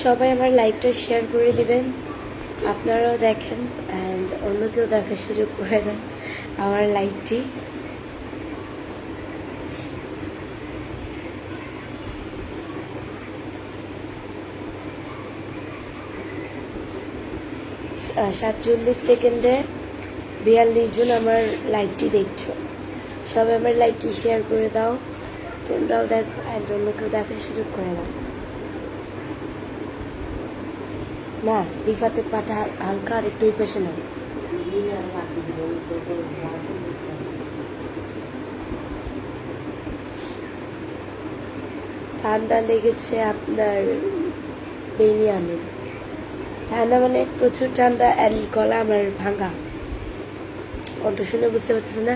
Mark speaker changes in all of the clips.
Speaker 1: সবাই আমার লাইভটা শেয়ার করে দিবেন, আপনারাও দেখেন অ্যান্ড অন্যকেও দেখার সুযোগ করে দেন আমার লাইভটি। সাতচল্লিশ সেকেন্ডে 42 জন আমার লাইভটি দেখছো। সবাই আমার লাইভটি শেয়ার করে দাও, তোমরাও দেখো অ্যান্ড অন্যকেও দেখার সুযোগ করে দাও। না রিফাতের পাটা হালকা আর একটু পেশে নাও। ঠান্ডা লেগেছে আপনার বেনিয়ামিন। ঠান্ডা মানে প্রচুর ঠান্ডা অ্যান্ড গলা আমার ভাঙা, কণ্ঠ শুনে বুঝতে পারতেছে না।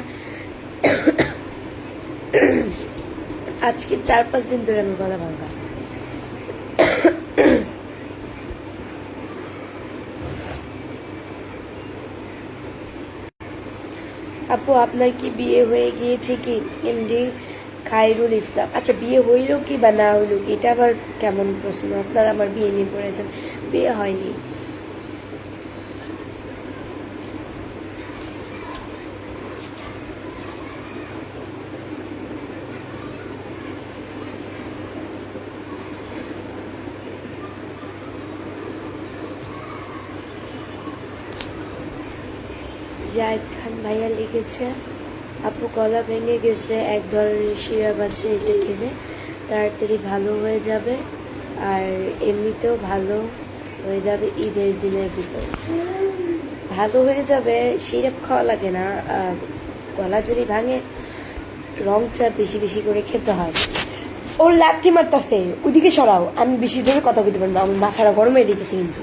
Speaker 1: আজকে 4-5 দিন ধরে আমার গলা ভাঙা। আপু আপনার কি বিয়ে হয়ে গিয়েছে কি? এমডি খায়রুল ইসলাম। আচ্ছা বিয়ে হইল কি বা না হইল কি, এটা আবার কেমন প্রশ্ন? আপনারা আমার বিয়ে নিয়ে পড়েছেন, বিয়ে হয়নি। জায়েদ খান ভাইয়া লিখেছে, আপু গলা ভেঙে গেছে, এক ধরনের সিরাপ আছে, এটা খেলে তাড়াতাড়ি ভালো হয়ে যাবে আর এমনিতেও ভালো হয়ে যাবে ঈদের দিনের ভিতর। ভালো হয়ে যাবে, সিরাপ খাওয়া লাগে না। গলা যদি ভাঙে রং চা বেশি বেশি করে খেতে হয়। ওর লাঠি মারতেছে, ওইদিকে সরাও, আমি বেশি ধরে কথা বলতে পারবো না, আমার মাথাটা গরম হয়ে দিতেছে কিন্তু।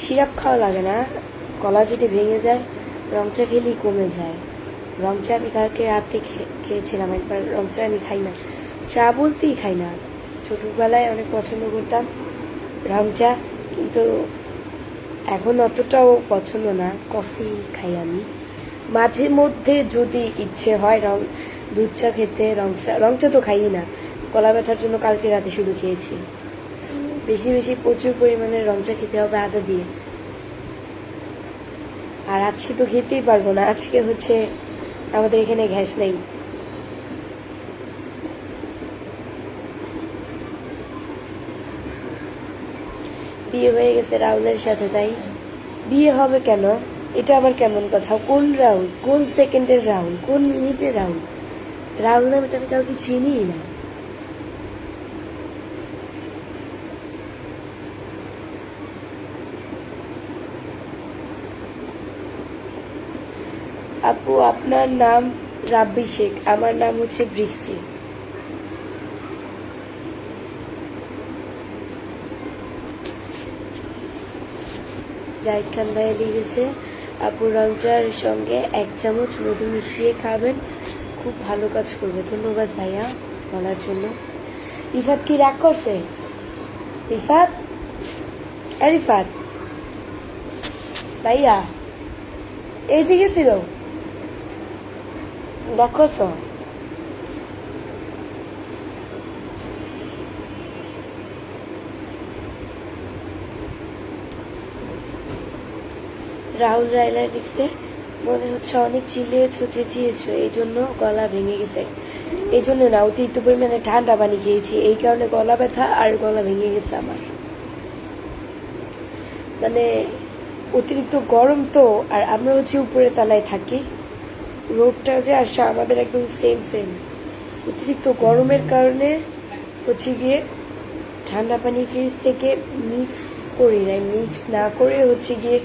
Speaker 1: সিরাপ খাওয়া লাগে না, গলা যদি ভেঙে যায় রং চা খেলেই কমে যায়। রং চা আমি কালকে রাতে খেয়েছিলাম একবার, রং চা আমি খাই না, চা বলতেই খাই না। ছোটবেলায় অনেক পছন্দ করতাম রং চা, কিন্তু এখন অতটাও পছন্দ না, কফি খাই আমি। মাঝে মধ্যে যদি ইচ্ছে হয় দুধ চা খেতে, রং চা তো খাই না, গলা ব্যথার জন্য কালকে রাতে শুধু খেয়েছি। বেশি বেশি প্রচুর পরিমাণে রং চা খেতে হবে আদা দিয়ে। আর আজকে তো খেতেই পারবো না, আজকে হচ্ছে আমাদের এখানে গ্যাস নেই। বিয়ে হয়ে গেছে রাহুলের সাথে, তাই বিয়ে হবে কেন? এটা আবার কেমন কথা? কোন রাহুল? কোন সেকেন্ডের রাহুল? কোন মিনিটের রাহুল? রাহুল নামে তো আমি কাউকে চিনিই না। আপু আপনার নাম রাব্বি শেখ, আমার নাম হচ্ছে বৃষ্টি। জাহিদ খান ভাইয়া লিখেছে, আপু রং চার সঙ্গে 1 চামচ মধু মিশিয়ে খাবেন, খুব ভালো কাজ করবে। ধন্যবাদ ভাইয়া বলার জন্য। রিফাত কি রাগ করছে? রিফাত রিফাত ভাইয়া এইদিকে ছিল, রাগ করছো? রাহুল রায়লা লিখছে, মনে হচ্ছে অনেক চিল্লিয়েছো চেঁচিয়েছো এই জন্য গলা ভেঙে গেছে। এই জন্য না, অতিরিক্ত পরিমাণে ঠান্ডা পানি খেয়েছি, এই কারণে গলা ব্যথা আর গলা ভেঙে গেছে আমার। মানে অতিরিক্ত গরম তো, আর আমরা হচ্ছে উপরে তলায় থাকি, রোডটা যে আসা আমাদের একদম সেম সেম। অতিরিক্ত গরমের কারণে হচ্ছে গিয়ে ঠান্ডা পানি ফ্রিজ থেকে মিক্স করি নাই, মিক্স না করে হচ্ছে গিয়ে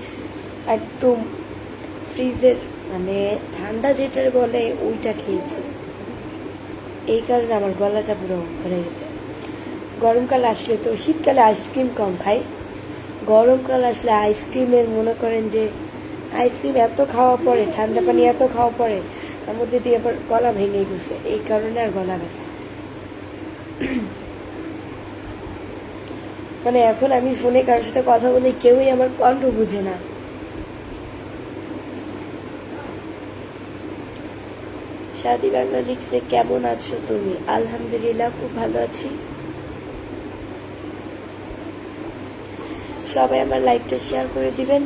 Speaker 1: একদম ফ্রিজের মানে ঠান্ডা যেটার বলে ওইটা খেয়েছি, এই কারণে আমার গলাটা পুরো ধরে গেছে। গরমকাল আসলে তো, শীতকালে আইসক্রিম কম খাই, গরমকাল আসলে আইসক্রিমের মনে করেন যে আইসক্রিম এত খাওয়া পড়ে, ঠান্ডা পানি এত খাওয়া পড়ে, তার মধ্যে দিয়ে আবার গলা ভেঙে গেছে, এই কারণে আর গলা ব্যথা। মানে এখন আমি ফোনে কারোর সাথে কথা বলে কেউই আমার কণ্ঠ বুঝে না। সাদি বাংলা লিখছে, কেমন আছো তুমি? আলহামদুলিল্লাহ, খুব ভালো আছি। সবাই আমার লাইভটা শেয়ার করে দিবেন,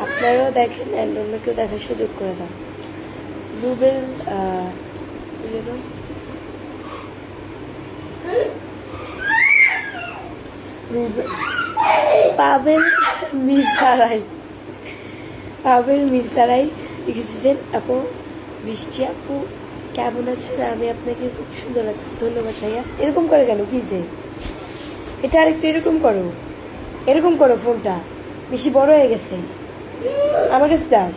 Speaker 1: আপনারাও দেখেন অ্যান্ড অন্যকেও দেখার সুযোগ করে দাও। রুবেল পাবেল মিরসারাই লিখেছেন, আপু বৃষ্টি আপু কেমন আছেন? আমি আপনাকে খুব সুন্দর লাগছে, ধন্যবাদ ভাইয়া। এরকম করে কেন, কি যে এটা আরেকটু এরকম করো ফোনটা, বেশি বড় হয়ে গেছে। আমার কাছে দাও।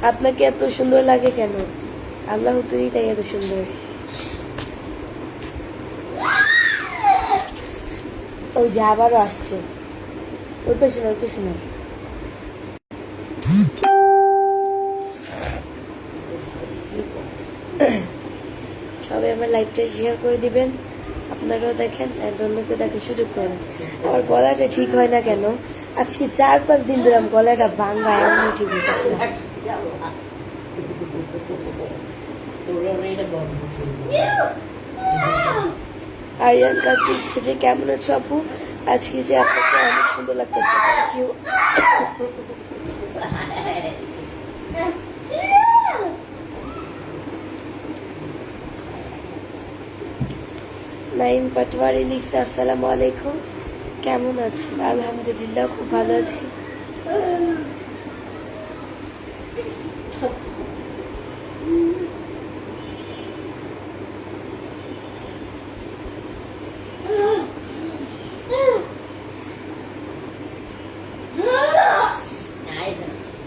Speaker 1: আপনাকে এত সুন্দর লাগে কেন? আল্লাহ তুই তাই এত সুন্দর। ওই যে আবারও আসছে, ওই পেছনে সবাই আমার লাইভটা শেয়ার করে দিবেন, আপনারাও দেখেন অন্যকে দেখার সুযোগ করেন। আমার গলাটা ঠিক হয় না কেন, আজকে 4-5 দিন ধরে আমার গলাটা ভাঙা, এমন ঠিক হইতেছে না। আরিয়ান কার্তিক সেজে, কেমন আছো আপু? আজকে যে আপনাকে অনেক সুন্দর লাগতেছে, থ্যাংক ইউ। নাইম পাটওয়ারি লিখছে, আসসালামু আলাইকুম, কেমন আছেন? আলহামদুলিল্লাহ, খুব ভালো আছি।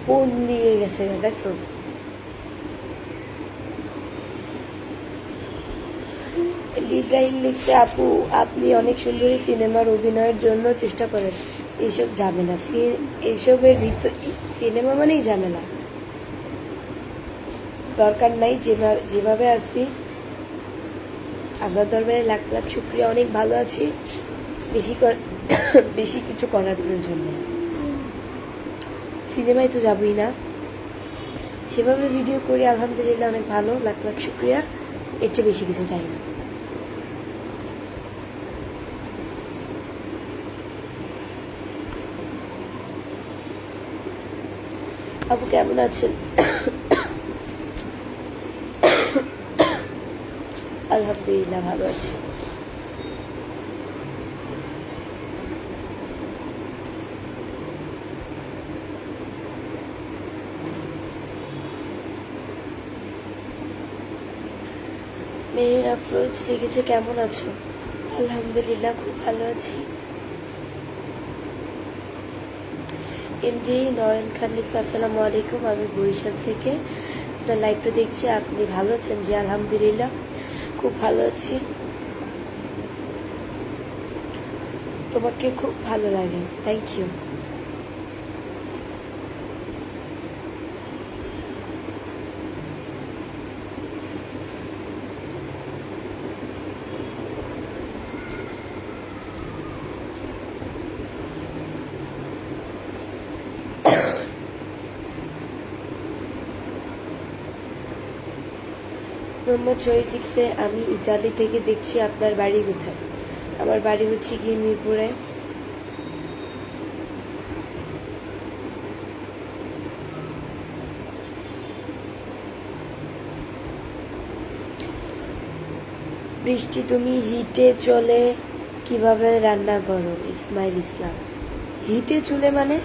Speaker 1: কোন দিকে গেছে দেখো? ইব্রাহিম লিখছে, আপু আপনি অনেক সুন্দরী, সিনেমার অভিনয়ের জন্য চেষ্টা করেন। এইসব ঝামেলা, এইসবের ভিতর সিনেমা মানেই ঝামেলা, দরকার নাই। যেভাবে আছি আপনার দরবারে লাখ লাখ শুক্রিয়া, অনেক ভালো আছি। বেশি কিছু করার প্রয়োজন নেই, সিনেমায় তো যাবই না। সেভাবে ভিডিও করি, আলহামদুলিল্লাহ অনেক ভালো, লাখ লাখ শুক্রিয়া, এর চেয়ে বেশি কিছু চাই না। আপু কেমন আছেন? আলহামদুলিল্লাহ ভালো আছি। মেহের আফরোজ লিখেছে, কেমন আছো? আলহামদুলিল্লাহ খুব ভালো আছি। এমডি নয়ন খান লিখছে, আসসালামু আলাইকুম, আমি বরিশাল থেকে আপনার লাইভটা দেখছি, আপনি ভালো আছেন? জি আলহামদুলিল্লাহ খুব ভালো আছি। তোমাকে খুব ভালো লাগে, থ্যাংক ইউ। মোহাম্মদ শহীদ লিখছে, আমি ইটালি থেকে দেখছি, আপনার বাড়ি কোথায়? আমার বাড়ি হচ্ছে গিয়ে মিরপুরে। বৃষ্টি, তুমি হিটে চলে কিভাবে রান্না করো? ইসমাইল ইসলাম, হিটে চুলে মানে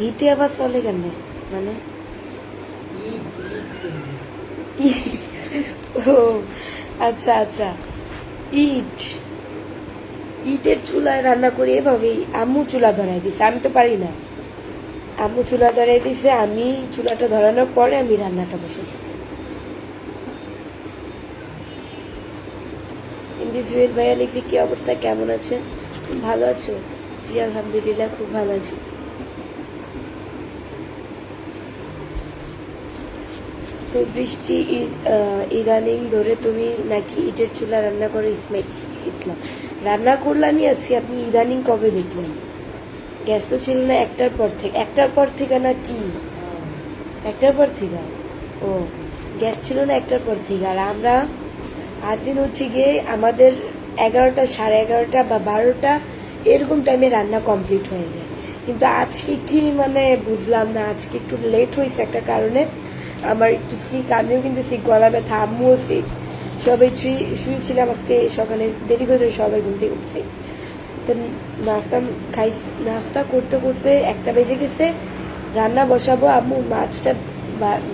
Speaker 1: হিটে আবার চলে কেমনে মানে? ও আচ্ছা আচ্ছা, ইটের চুলায় রান্না করি এভাবেই। আম্মু চুলা ধরাই দিছে, আমি তো পারি না। আম্মু চুলা ধরাই দিছে, আমি চুলাটা ধরানোর পরে আমি রান্নাটা বসেছি। এমডি জুয়েল ভাইয়া লিখছে, কি অবস্থা, কেমন আছে? ভালো আছো? জি আলহামদুলিল্লাহ খুব ভালো আছি। তো বৃষ্টি ইদানিং ধরে তুমি নাকি ইটের চুলা রান্না করো ইসমাইল ইসলাম। রান্না করলামই আজকে, আপনি ইদানিং কবে দেখলেন? গ্যাস তো ছিল না একটার পর থেকে না কি একটার পর থেকে? ও, গ্যাস ছিল না একটার পর থেকে। আর আমরা আর দিন হচ্ছে গিয়ে আমাদের 11টা, 11:30 বা 12টা এরকম টাইমে রান্না কমপ্লিট হয়ে যায়। কিন্তু আজকে কি মানে বুঝলাম না, আজকে একটু লেট হয়েছে একটা কারণে। আমার একটু সিক, আমিও কিন্তু সিক, গলা ব্যথা, আম্মুও সিক, সবাই শুয়েছিলাম আজকে সকালে দেরি করে সবাই ঘুম থেকে উঠছে। তো নাস্তা নাস্তা করতে করতে 1টা বেজে গেছে। রান্না বসাবো, আম্মু মাছটা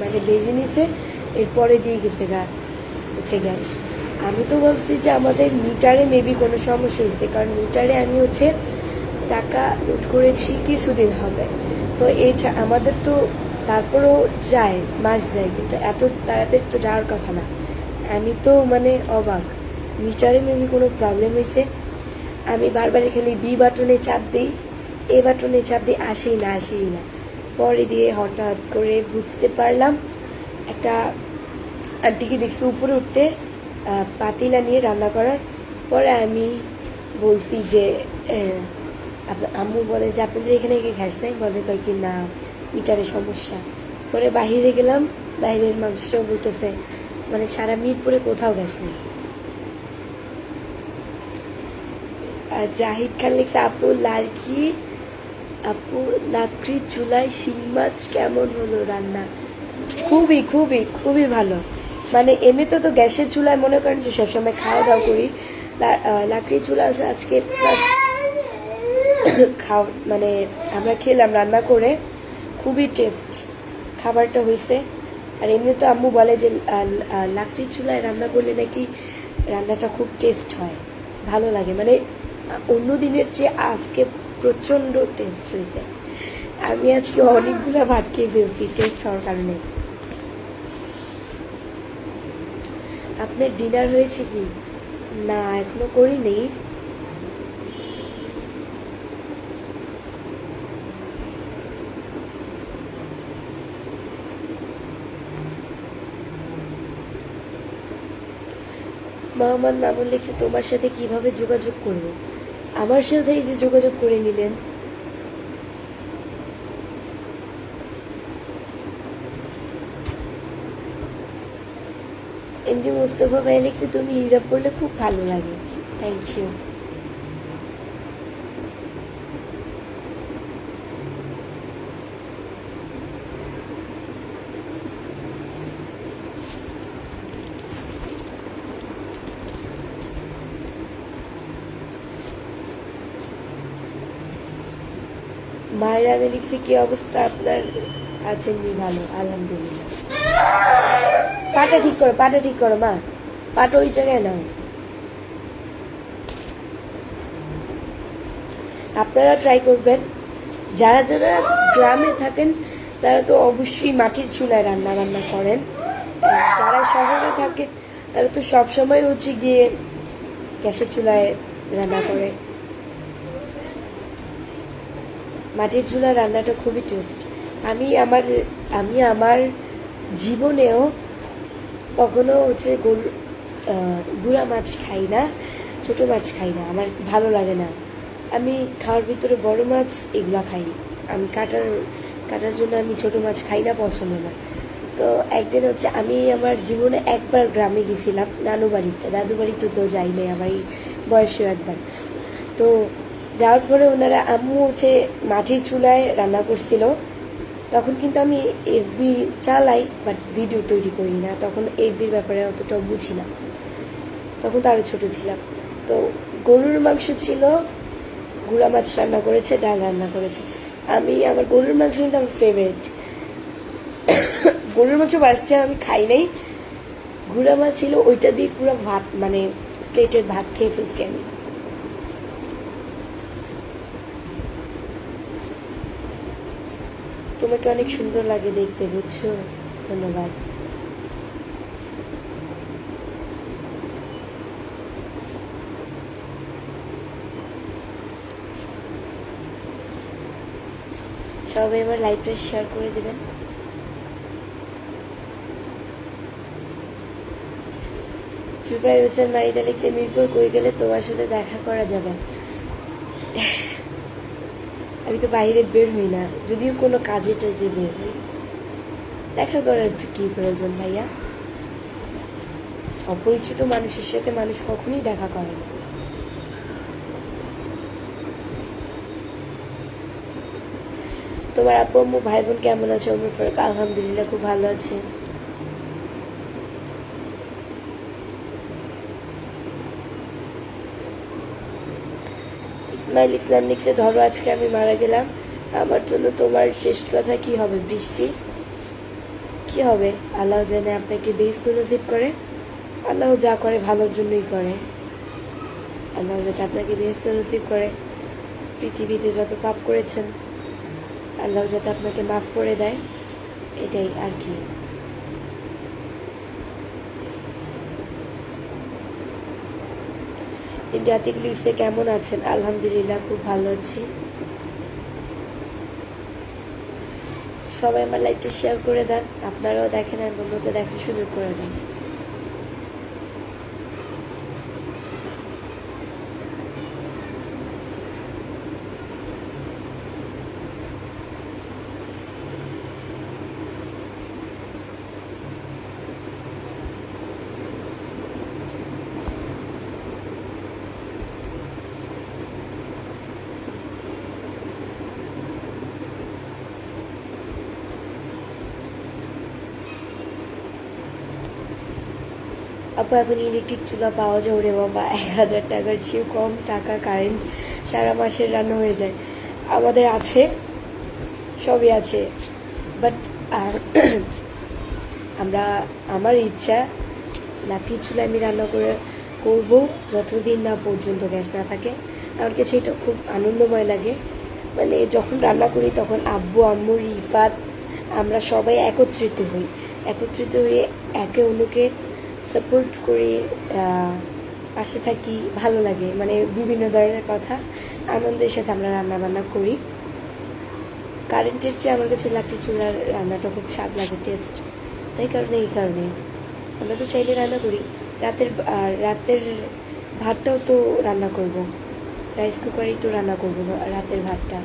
Speaker 1: মানে বেজে নিছে, এরপরে দিয়ে গেছে হচ্ছে গ্যাস। আমি তো ভাবছি যে আমাদের মিটারে মেবি কোনো সমস্যা হয়েছে, কারণ মিটারে আমি হচ্ছে টাকা লোড করেছি কিছুদিন হবে। তো আমাদের তো তারপরেও যায়, মাস যায়, কিন্তু এত তাড়াতাড়ি তো যাওয়ার কথা না। আমি তো মানে অবাক, মিটারে মেবি কোনো প্রবলেম হয়েছে। আমি বারবার এখানে বি বাটনে চাপ দিই, এ বাটনে চাপ দিই, আসেই না। পরে দিয়ে হঠাৎ করে বুঝতে পারলাম, একটা আন্টিকে দেখছি উপরে উঠতে পাতিলা নিয়ে রান্না করার। পরে আমি বলছি যে আম্মু বলে যে আপনাদের এখানে গ্যাস নাই, বলে কয় কি না মিটারে সমস্যা। পরে বাহিরে গেলাম, বাইরের মানুষটাও বলতেছে মানে সারা মিরপুরে কোথাও গ্যাস নেই। আর জাহিদ খান লিখছে আপু লাকড়ির চুলায় শিং মাছ কেমন হলো রান্না? খুবই খুবই খুবই ভালো। মানে এমনিতে তো গ্যাসের চুলায় মনে করেন যে সবসময় খাওয়া দাওয়া করি, লাকড়ির চুলা আছে আজকে মানে আমরা খেলাম রান্না করে, খুবই টেস্ট খাবারটা হয়েছে। আর এমনি তো আম্মু বলে যে লাকড়ির চুলায় রান্না করলে নাকি রান্নাটা খুব টেস্ট হয়, ভালো লাগে। মানে অন্য দিনের চেয়ে আজকে প্রচণ্ড টেস্ট হয়েছে। আমি আজকে অনেকগুলো ভাত খেয়ে ফেলছি টেস্ট হওয়ার কারণে। আপনার ডিনার হয়েছে কি? না, এখনো করিনি। মোহাম্মদ মামুন লিখছে তোমার সাথে কিভাবে যোগাযোগ করব? আমার সাথে এই যে যোগাযোগ করে নিলেন। এমডি মুস্তফা ভাই লিখছে তুমি হিজাব পরলে খুব ভালো লাগে। Thank you. মায়েরা লিখছে কি অবস্থা আপনার? আছেন নি? ভালো আলহামদুলিল্লাহ। পাটা ঠিক করো মা, পাটা ওই জায়গায় নাও। আপনারা ট্রাই করবেন, যারা যারা গ্রামে থাকেন তারা তো অবশ্যই মাটির চুলায় রান্না বান্না করেন। যারা শহরে থাকে তারা তো সবসময় হচ্ছে গিয়ে গ্যাসের চুলায় রান্না করে। মাটির চুলার রান্নাটা খুবই টেস্ট। আমি আমার জীবনেও কখনো হচ্ছে গুঁড়া মাছ খাই না, ছোট মাছ খাই না, আমার ভালো লাগে না। আমি খাওয়ার ভিতরে বড় মাছ এগুলা খাই। আমি কাটার জন্য আমি ছোট মাছ খাই না, পছন্দ না। তো একদিন হচ্ছে আমি আমার জীবনে একবার গ্রামে গেছিলাম নানু বাড়িতে, দাদু বাড়িতে তো যাই নাই, আমার এই বয়সেও একবার। তো যাওয়ার পরে ওনারা আম্মু হচ্ছে মাটির চুলায় রান্না করছিল। তখন কিন্তু আমি এফবি চালাই, বাট ভিডিও তৈরি করি না, তখন এফবির ব্যাপারে অতটাও বুঝি না, তখন তো আরও ছোটো ছিলাম। তো গরুর মাংস ছিল, গুঁড়া মাছ রান্না করেছে, ডাল রান্না করেছে। আমার গরুর মাংস কিন্তু আমার ফেভারিট। গরুর মাংস বাঁচতে আমি খাই নাই, গুঁড়া মাছ ছিল, ওইটা দিয়ে পুরো ভাত মানে প্লেটের ভাত খেয়ে ফেলছি আমি। তোমাকে অনেক সুন্দর লাগে দেখতে, বুঝছো? ধন্যবাদ। সবাই আমার লাইভটা শেয়ার করে দেবেন। জুবাইর হোসেন মারিটা লিখছে মিরপুর কই গেলে তোমার সাথে দেখা করা যাবে। আমি তো বাইরে বের হই না, যদিও কোনো কাজে টাজে বের হই। দেখা করার কি প্রয়োজন ভাইয়া? অপরিচিত মানুষের সাথে মানুষ কখনোই দেখা করে না। তোমার আপু আম্মু ভাই বোন কেমন আছে? ওমর ফারুক আলহামদুলিল্লাহ খুব ভালো আছে। ইসমাইল ইসলাম লিখছে ধরো আজকে আমি মারা গেলাম, আমার জন্য তোমার শেষ কথা কি হবে? বৃষ্টি কি হবে? আল্লাহ জানে আপনাকে বেহেশত নসিব করে। আল্লাহ যা করে ভালোর জন্যই করে। আল্লাহ যাতে আপনাকে বেহেশত নসিব করে। পৃথিবীতে যত পাপ করেছেন আল্লাহ যাতে আপনাকে মাফ করে দেয়, এটাই আর কি। ইন্ডিয়াতে লিখছে কেমন আছেন? আলহামদুলিল্লাহ খুব ভালো আছি। সবাই আমার লাইভটা শেয়ার করে দেন, আপনারাও দেখেন আর বন্ধুকে দেখার সুযোগ করে দেন। আপু এখন ইলেকট্রিক চুলা পাওয়া যায়? ওরে বাবা, 1000 টাকার চেয়েও কম টাকা কারেন্ট সারা মাসের রান্না হয়ে যায়। আমাদের আছে, সবই আছে, বাট আমার ইচ্ছা লাকড়ি চুলা আমি রান্না করবো যতদিন না পর্যন্ত গ্যাস না থাকে। আমার কাছে এটা খুব আনন্দময় লাগে। মানে যখন রান্না করি তখন আব্বু আম্মু রিফাত আমরা সবাই একত্রিত হয়ে একে অন্যকে সাপোর্ট করে পাশে থাকি, ভালো লাগে। মানে বিভিন্ন ধরনের কথা আনন্দের সাথে আমরা রান্না বান্না করি। কারেন্টের চেয়ে আমার কাছে লাকড়ি চুলার রান্নাটা খুব স্বাদ লাগে, টেস্ট। এই কারণে আমরা তো চাইলে রান্না করি। রাতের ভাতটাও তো রান্না করব, রাইস কুকারেই তো রান্না করবো রাতের ভাতটা।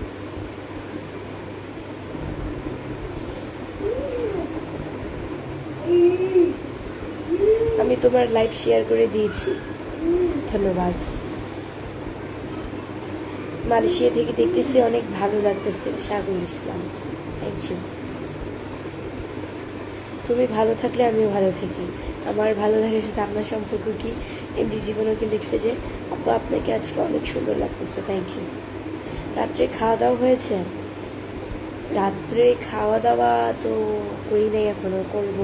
Speaker 1: আমি তোমার লাইভ শেয়ার করে দিয়েছি, ধন্যবাদ। মালয়েশিয়া থেকে দেখতেছি, অনেক ভালো লাগতেছে। সাগর ইসলাম, থ্যাংক ইউ। তুমি ভালো থাকলে আমিও ভালো থাকি। আমার ভালো থাকার সাথে আপনার সম্পর্ক কি? এমডি জীবনকে লিখছে যে আপু আপনাকে আজকে অনেক সুন্দর লাগতেছে, থ্যাংক ইউ। রাত্রে খাওয়া দাওয়া হয়েছে? রাত্রে খাওয়া দাওয়া তো করি নাই, এখনো করব।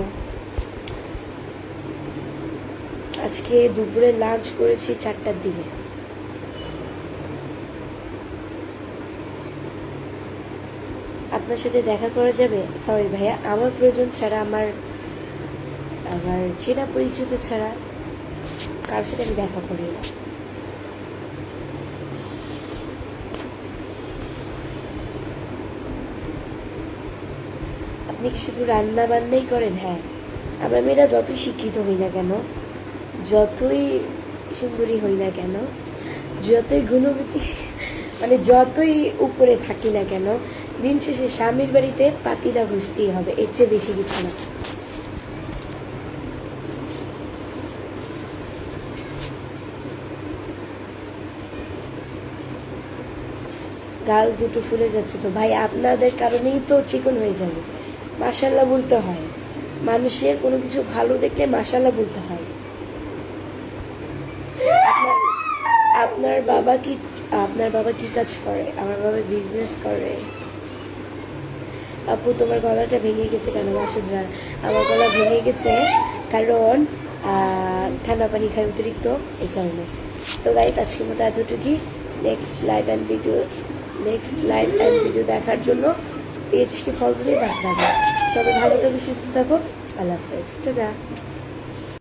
Speaker 1: আজকে দুপুরে লাঞ্চ করেছি 4টার দিকে। আপনার সাথে দেখা করা যাবে? সরি ভাইয়া, আমার প্রয়োজন ছাড়া, আমার চেনা পরিচিত ছাড়া কারোর সাথে আমি দেখা করি না। আপনি কি শুধু রান্না বান্নাই করেন? হ্যাঁ, আমরা মেয়েরা যতই শিক্ষিত হই না কেন, যতই সুন্দরী হই না কেন, যতই গুণবতী মানে যতই উপরে থাকি না কেন, দিন শেষে স্বামীর বাড়িতে পাতিলা ঘষতেই হবে, এর চেয়ে বেশি কিছু না। গাল দুটো ফুলে যাচ্ছে তো ভাই, আপনাদের কারণেই তো চিকন হয়ে যাবে। মাশাল্লাহ বলতে হয়, মানুষের কোনো কিছু ভালো দেখলে মাশাল্লাহ বলতে হয়। আপনার বাবা কি কাজ করে? আমার বাবা বিজনেস করে। আপু তোমার গলাটা ভেঙে গেছে কেন? মাসুদরা, আমার গলা ভেঙে গেছে কারণ ঠান্ডা পানি খাই অতিরিক্ত, এই কারণে। তো গাইস আজকের মতো এতটুকুই। নেক্সট লাইভ অ্যান্ড ভিডিও দেখার জন্য পেজকে ফলো দিয়ে পাশে থাকো। সবাই ভালো থাকো, সুস্থ থাকো। আল্লাহ হাফেজ, টাটা।